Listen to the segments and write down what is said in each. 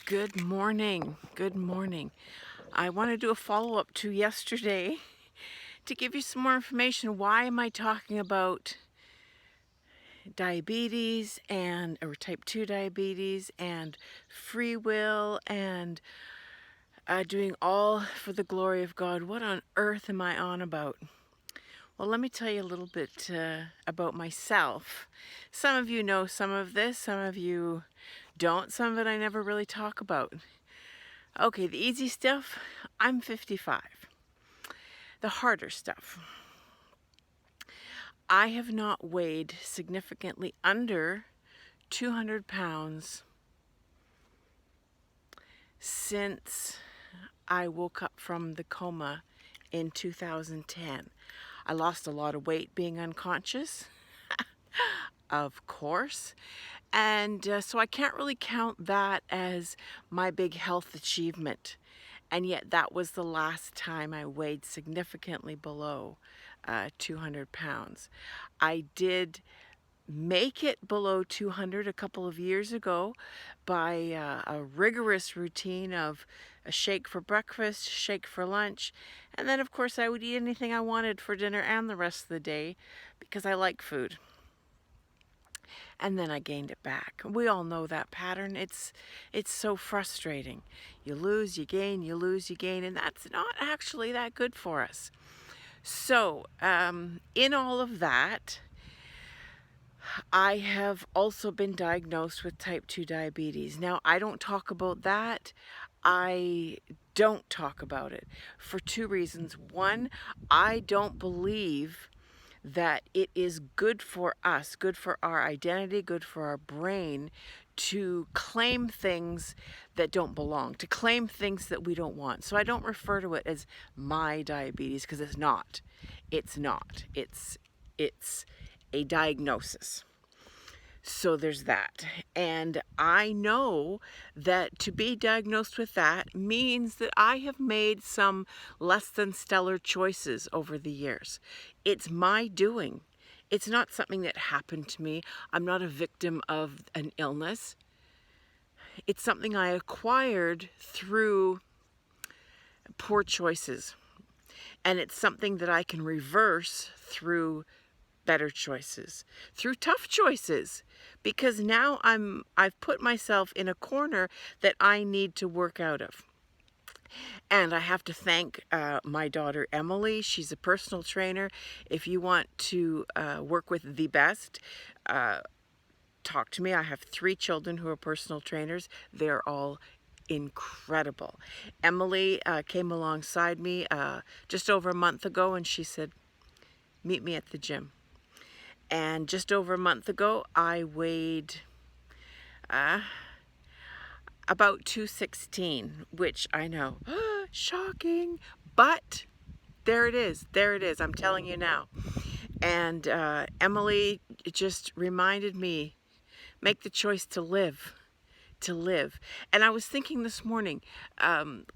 Good morning. Good morning. I want to do a follow-up to yesterday to give you some more information. Why am I talking about diabetes or type 2 diabetes and free will and doing all for the glory of God? What on earth am I on about? Well, let me tell you a little bit about myself. Some of you know some of this, some of you don't. Some of it I never really talk about. Okay, the easy stuff, I'm 55. The harder stuff, I have not weighed significantly under 200 pounds since I woke up from the coma in 2010. I lost a lot of weight being unconscious, of course, and so I can't really count that as my big health achievement. And yet that was the last time I weighed significantly below 200 pounds. I did make it below 200 a couple of years ago by a rigorous routine of a shake for breakfast, shake for lunch, and then of course I would eat anything I wanted for dinner and the rest of the day because I like food. And then I gained it back. We all know that pattern. It's so frustrating. You lose, you gain, you lose, you gain, and that's not actually that good for us. So, in all of that, I have also been diagnosed with type 2 diabetes. Now, I don't talk about that. I don't talk about it for two reasons. One, I don't believe that it is good for us, good for our identity, good for our brain to claim things that don't belong, to claim things that we don't want. So I don't refer to it as my diabetes because it's not. It's not. It's a diagnosis. So there's that. And I know that to be diagnosed with that means that I have made some less than stellar choices over the years. It's my doing. It's not something that happened to me. I'm not a victim of an illness. It's something I acquired through poor choices. And it's something that I can reverse through better choices, through tough choices, because now I've put myself in a corner that I need to work out of. And I have to thank my daughter Emily. She's a personal trainer. If you want to work with the best, talk to me. I have 3 children who are personal trainers. They're all incredible. Emily came alongside me just over a month ago, and she said, meet me at the gym. And just over a month ago, I weighed about 216, which I know, shocking, but there it is. There it is. I'm telling you now. And Emily just reminded me, make the choice to live. To live. And I was thinking this morning,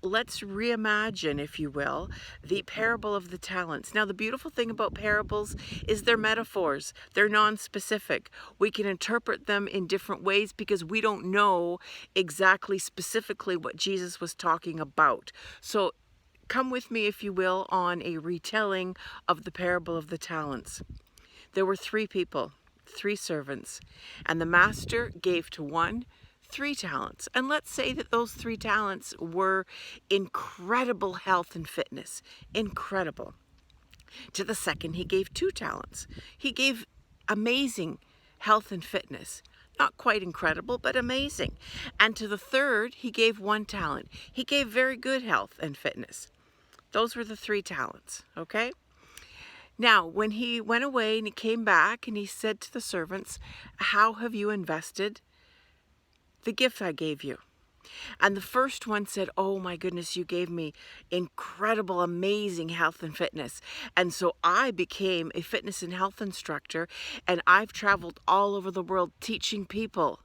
let's reimagine, if you will, the parable of the talents. Now, the beautiful thing about parables is they're metaphors. They're non-specific. We can interpret them in different ways because we don't know exactly specifically what Jesus was talking about. So come with me, if you will, on a retelling of the parable of the talents. There were 3 people, 3 servants, and the master gave to one 3 talents. And let's say that those 3 talents were incredible health and fitness. Incredible. To the second, he gave 2 talents. He gave amazing health and fitness. Not quite incredible, but amazing. And to the third, he gave 1 talent. He gave very good health and fitness. Those were the 3 talents, okay? Now, when he went away and he came back and he said to the servants, how have you invested the gift I gave you? And the first one said, oh my goodness, you gave me incredible, amazing health and fitness. And so I became a fitness and health instructor, and I've traveled all over the world teaching people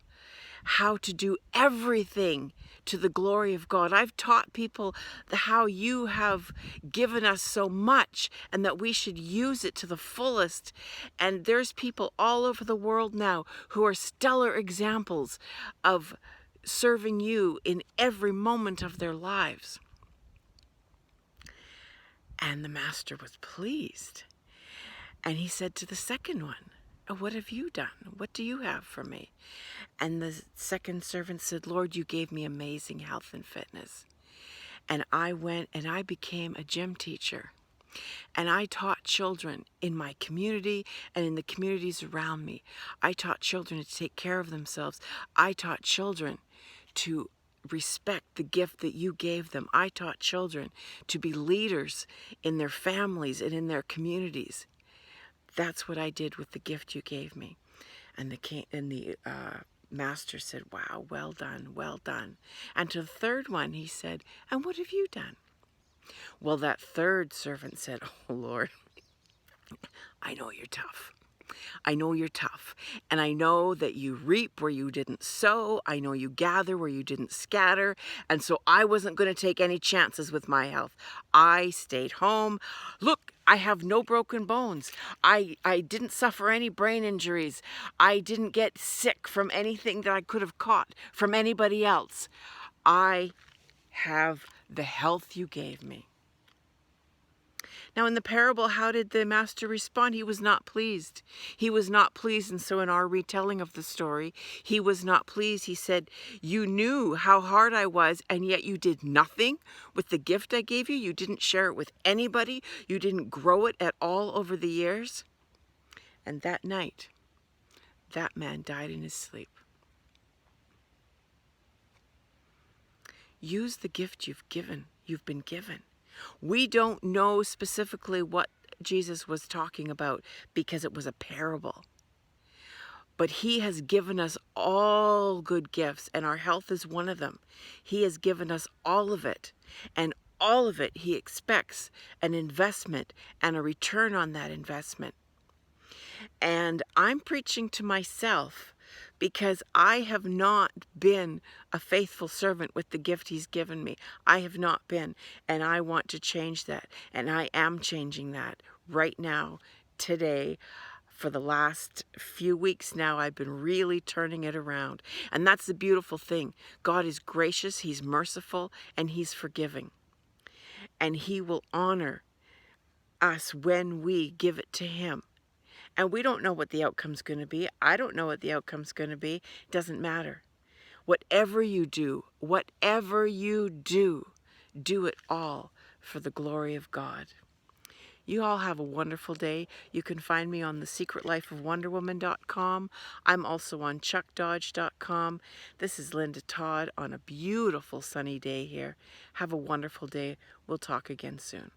how to do everything to the glory of God. I've taught people how you have given us so much and that we should use it to the fullest. And there's people all over the world now who are stellar examples of serving you in every moment of their lives. And the master was pleased. And he said to the second one, what have you done? What do you have for me? And the second servant said, Lord, you gave me amazing health and fitness. And I went and I became a gym teacher. And I taught children in my community and in the communities around me. I taught children to take care of themselves. I taught children to respect the gift that you gave them. I taught children to be leaders in their families and in their communities. That's what I did with the gift you gave me. And the master said, wow, well done, well done. And to the third one, he said, and what have you done? Well, that third servant said, oh, Lord, I know you're tough. I know you're tough. And I know that you reap where you didn't sow. I know you gather where you didn't scatter. And so I wasn't going to take any chances with my health. I stayed home. Look, I have no broken bones. I didn't suffer any brain injuries. I didn't get sick from anything that I could have caught from anybody else. I have the health you gave me. Now in the parable, how did the master respond? He was not pleased. He was not pleased. And so in our retelling of the story, he was not pleased. He said, you knew how hard I was, and yet you did nothing with the gift I gave you. You didn't share it with anybody. You didn't grow it at all over the years. And that night, that man died in his sleep. Use the gift you've been given. We don't know specifically what Jesus was talking about because it was a parable. But he has given us all good gifts, and our health is one of them. He has given us all of it, and all of it he expects an investment and a return on that investment. And I'm preaching to myself because I have not been a faithful servant with the gift he's given me. I have not been, and I want to change that. And I am changing that right now, today. For the last few weeks now, I've been really turning it around. And that's the beautiful thing. God is gracious, he's merciful, and he's forgiving. And he will honor us when we give it to him. And we don't know what the outcome's going to be. I don't know what the outcome's going to be. It doesn't matter. Whatever you do, do it all for the glory of God. You all have a wonderful day. You can find me on thesecretlifeofwonderwoman.com. I'm also on chuckdodge.com. This is Linda Todd on a beautiful sunny day here. Have a wonderful day. We'll talk again soon.